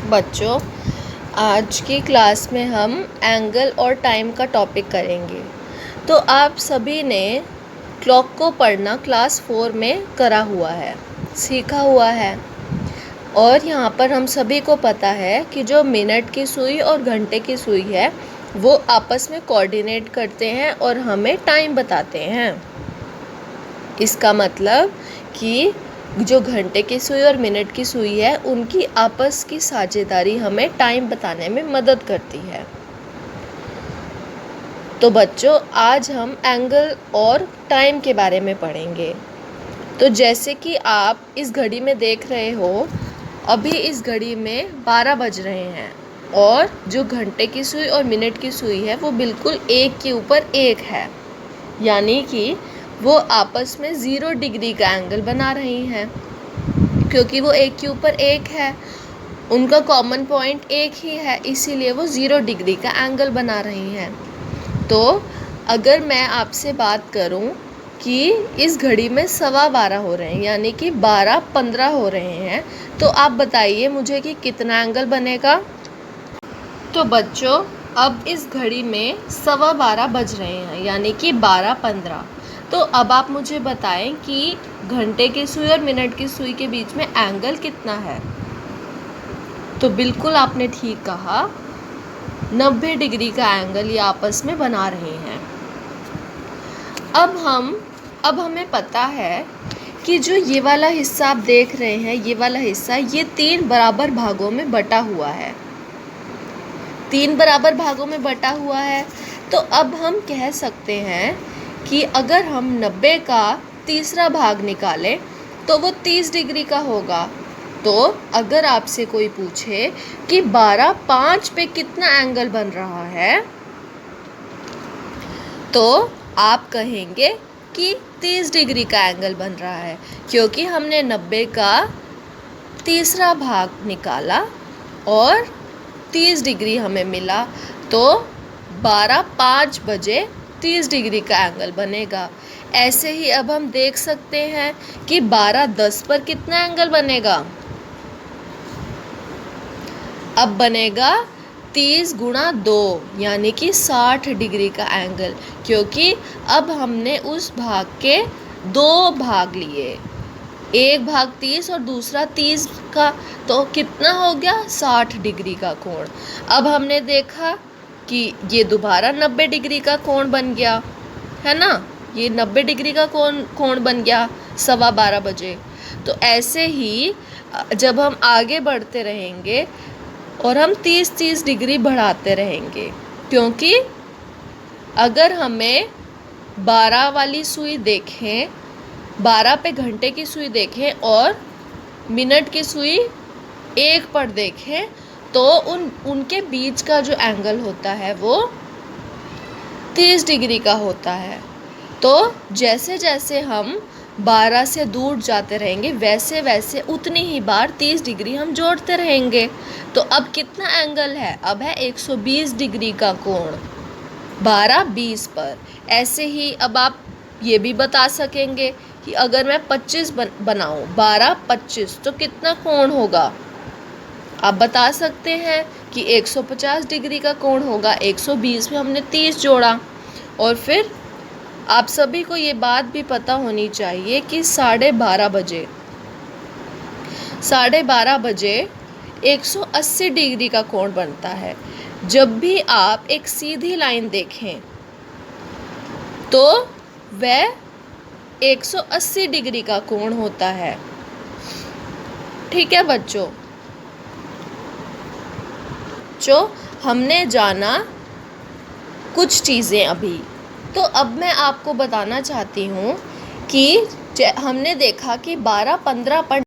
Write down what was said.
बच्चों, आज की क्लास में हम एंगल और टाइम का टॉपिक करेंगे। तो आप सभी ने क्लॉक को पढ़ना क्लास 4 में करा हुआ है, सीखा हुआ है। और यहाँ पर हम सभी को पता है कि जो मिनट की सुई और घंटे की सुई है वो आपस में कोऑर्डिनेट करते हैं और हमें टाइम बताते हैं। इसका मतलब कि जो घंटे की सुई और मिनट की सुई है उनकी आपस की साझेदारी हमें टाइम बताने में मदद करती है। तो बच्चों, आज हम एंगल और टाइम के बारे में पढ़ेंगे। तो जैसे कि आप इस घड़ी में देख रहे हो, अभी इस घड़ी में 12 बज रहे हैं और जो घंटे की सुई और मिनट की सुई है वो बिल्कुल एक के ऊपर एक है, यानी कि वो आपस में 0 डिग्री का एंगल बना रही हैं। क्योंकि वो एक के ऊपर एक है, उनका कॉमन पॉइंट एक ही है, इसीलिए वो 0 डिग्री का एंगल बना रही हैं। तो अगर मैं आपसे बात करूं कि इस घड़ी में 12:15 हो रहे हैं, यानी कि 12:15 हो रहे हैं, तो आप बताइए मुझे कि कितना एंगल बनेगा। तो बच्चों, अब इस घड़ी में 12:15 बज रहे हैं, यानी कि 12:15। तो अब आप मुझे बताएं कि घंटे की सुई और मिनट की सुई के बीच में एंगल कितना है। तो बिल्कुल आपने ठीक कहा, 90 डिग्री का एंगल ये आपस में बना रहे हैं। अब हमें पता है कि जो ये वाला हिस्सा आप देख रहे हैं, ये वाला हिस्सा, ये 3 बराबर भागों में बटा हुआ है। 3 बराबर भागों में बटा हुआ है। तो अब हम कह सकते हैं कि अगर हम 90 का तीसरा भाग निकालें तो वो 30 डिग्री का होगा। तो अगर आपसे कोई पूछे कि 12:05 पे कितना एंगल बन रहा है, तो आप कहेंगे कि 30 डिग्री का एंगल बन रहा है, क्योंकि हमने 90 का तीसरा भाग निकाला और 30 डिग्री हमें मिला। तो 12:05 बजे 30 डिग्री का एंगल बनेगा। ऐसे ही अब हम देख सकते हैं कि 12:10 पर कितना एंगल बनेगा। अब बनेगा 30 गुणा 2, यानी कि 60 डिग्री का एंगल, क्योंकि अब हमने उस भाग के 2 भाग लिए, एक भाग 30 और दूसरा 30 का, तो कितना हो गया 60 डिग्री का कोण। अब हमने देखा कि ये दोबारा 90 डिग्री का कोण बन गया है ना, ये 90 डिग्री का कोण बन गया 12:15 बजे। तो ऐसे ही जब हम आगे बढ़ते रहेंगे और हम 30-30 डिग्री बढ़ाते रहेंगे, क्योंकि अगर हमें 12 वाली सुई देखें, 12 पे घंटे की सुई देखें और मिनट की सुई 1 पर देखें, तो उनके बीच का जो एंगल होता है वो 30 डिग्री का होता है। तो जैसे जैसे हम 12 से दूर जाते रहेंगे, वैसे वैसे उतनी ही बार 30 डिग्री हम जोड़ते रहेंगे। तो अब कितना एंगल है, अब है 120 डिग्री का कोण 12:20 पर। ऐसे ही अब आप ये भी बता सकेंगे कि अगर मैं 25 बनाऊँ, 12:25, तो कितना कोण होगा। आप बता सकते हैं कि 150 डिग्री का कोण होगा। 120 में हमने 30 जोड़ा। और फिर आप सभी को ये बात भी पता होनी चाहिए कि 12:30 बजे 180 डिग्री का कोण बनता है। जब भी आप एक सीधी लाइन देखें तो वह 180 डिग्री का कोण होता है। ठीक है बच्चों, जो हमने जाना कुछ चीज़ें अभी। तो अब मैं आपको बताना चाहती हूँ कि हमने देखा कि 12:15 पर